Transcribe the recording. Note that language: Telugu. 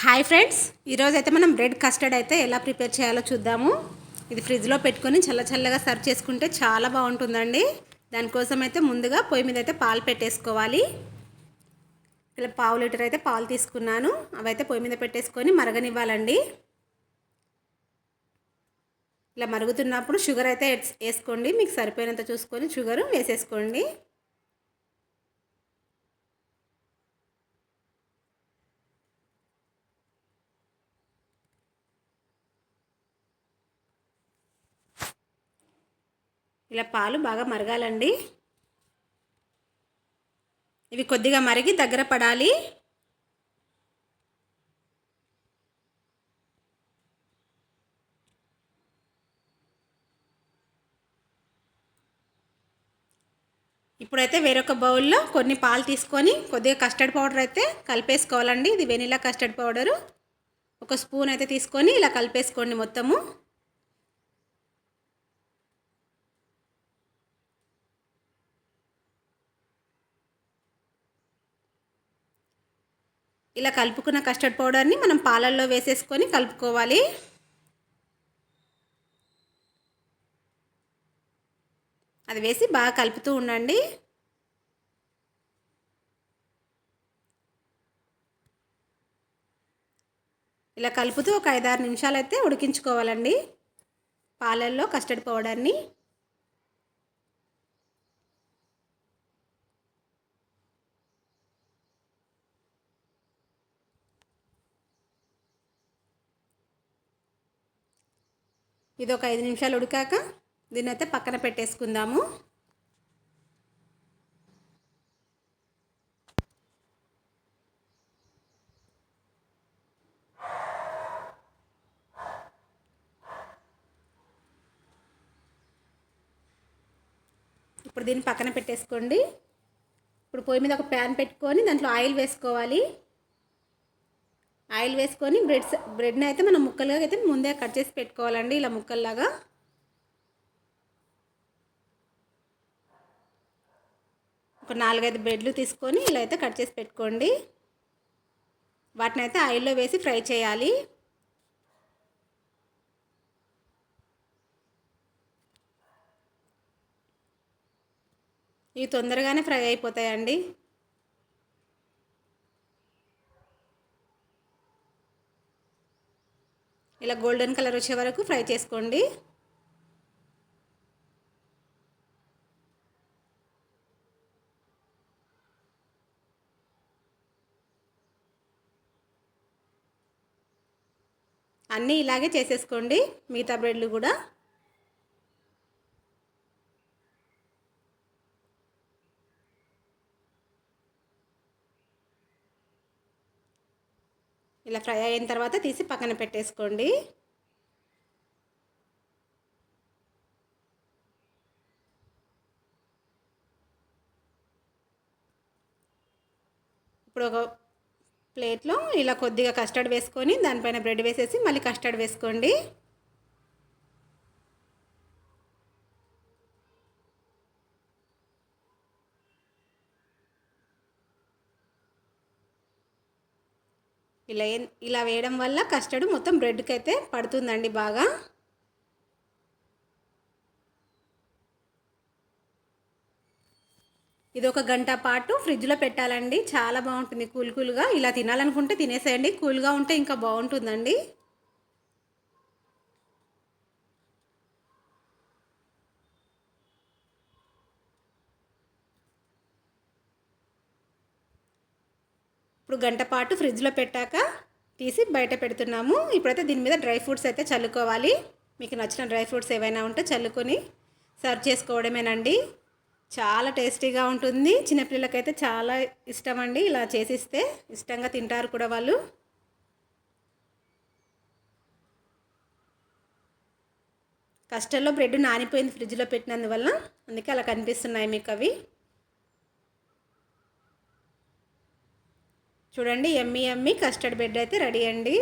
హాయ్ ఫ్రెండ్స్, ఈరోజు అయితే మనం బ్రెడ్ కస్టర్డ్ అయితే ఎలా ప్రిపేర్ చేయాలో చూద్దాము. ఇది ఫ్రిడ్జ్లో పెట్టుకొని చల్లగా సర్వ్ చేసుకుంటే చాలా బాగుంటుందండి. దానికోసం అయితే ముందుగా పొయ్యి మీద అయితే పాలు పెట్టేసుకోవాలి. ఇలా పావు లీటర్ అయితే పాలు తీసుకున్నాను. అవైతే పొయ్యి మీద పెట్టేసుకొని మరగనివ్వాలండి. ఇలా మరుగుతున్నప్పుడు షుగర్ అయితే వేసుకోండి. మీకు సరిపోయినంత చూసుకొని షుగర్ వేసేసుకోండి. ఇలా పాలు బాగా మరగాలండి. ఇవి కొద్దిగా మరిగి దగ్గర పడాలి. ఇప్పుడైతే వేరొక బౌల్లో కొన్ని పాలు తీసుకొని కొద్దిగా కస్టర్డ్ పౌడర్ అయితే కలిపేసుకోవాలండి. ఇది వెనిలా కస్టర్డ్ పౌడరు. ఒక స్పూన్ అయితే తీసుకొని ఇలా కలిపేసుకోండి మొత్తము. ఇలా కలుపుకున్న కస్టర్డ్ పౌడర్ని మనం పాలల్లో వేసేసుకొని కలుపుకోవాలి. అది వేసి బాగా కలుపుతూ ఉండండి. ఇలా కలుపుతూ ఒక 5-6 నిమిషాలు అయితే ఉడికించుకోవాలండి పాలల్లో కస్టర్డ్ పౌడర్ని. ఇది ఒక 5 నిమిషాలు ఉడికాక దీన్ని అయితే పక్కన పెట్టేసుకుందాము. ఇప్పుడు దీన్ని పక్కన పెట్టేసుకోండి. ఇప్పుడు పొయ్యి మీద ఒక ప్యాన్ పెట్టుకొని దాంట్లో ఆయిల్ వేసుకోవాలి. ఆయిల్ వేసుకొని బ్రెడ్ని అయితే మనం ముక్కలుగా అయితే ముందే కట్ చేసి పెట్టుకోవాలండి. ఇలా ముక్కల్లాగా ఒక 4-5 బ్రెడ్లు తీసుకొని ఇలా అయితే కట్ చేసి పెట్టుకోండి. వాటిని అయితే ఆయిల్లో వేసి ఫ్రై చేయాలి. ఇవి తొందరగానే ఫ్రై అయిపోతాయండి. ఇలా గోల్డెన్ కలర్ వచ్చే వరకు ఫ్రై చేసుకోండి. అన్నీ ఇలాగే చేసేసుకోండి మిగతా బ్రెడ్లు కూడా. ఇలా ఫ్రై అయిన తర్వాత తీసి పక్కన పెట్టేసుకోండి. ఇప్పుడు ఒక ప్లేట్లో ఇలా కొద్దిగా కస్టర్డ్ వేసుకొని దానిపైన బ్రెడ్ వేసేసి మళ్ళీ కస్టర్డ్ వేసుకోండి. ఇలా వేయడం వల్ల కస్టర్డ్ మొత్తం బ్రెడ్కి అయితే పడుతుందండి బాగా. ఇది ఒక గంట పాటు ఫ్రిడ్జ్లో పెట్టాలండి. చాలా బాగుంటుంది కూల్గా. ఇలా తినాలనుకుంటే తినేసేయండి. కూల్గా ఉంటే ఇంకా బాగుంటుందండి. ఇప్పుడు గంట పాటు ఫ్రిడ్జ్లో పెట్టాక తీసి బయట పెడుతున్నాము. ఇప్పుడైతే దీని మీద డ్రై ఫ్రూట్స్ అయితే చల్లుకోవాలి. మీకు నచ్చిన డ్రై ఫ్రూట్స్ ఏవైనా ఉంటే చల్లుకొని సర్వ్ చేసుకోవడమేనండి. చాలా టేస్టీగా ఉంటుంది. చిన్నపిల్లలకైతే చాలా ఇష్టం అండి. ఇలా చేసిస్తే ఇష్టంగా తింటారు కూడా వాళ్ళు. కస్టర్డ్లో బ్రెడ్ నానిపోయింది ఫ్రిడ్జ్లో పెట్టినందువల్ల, అందుకే అలా కనిపిస్తున్నాయి మీకు అవి. చూడండి, యమ్మీ కస్టర్డ్ బ్రెడ్ అయితే రెడీ అండి.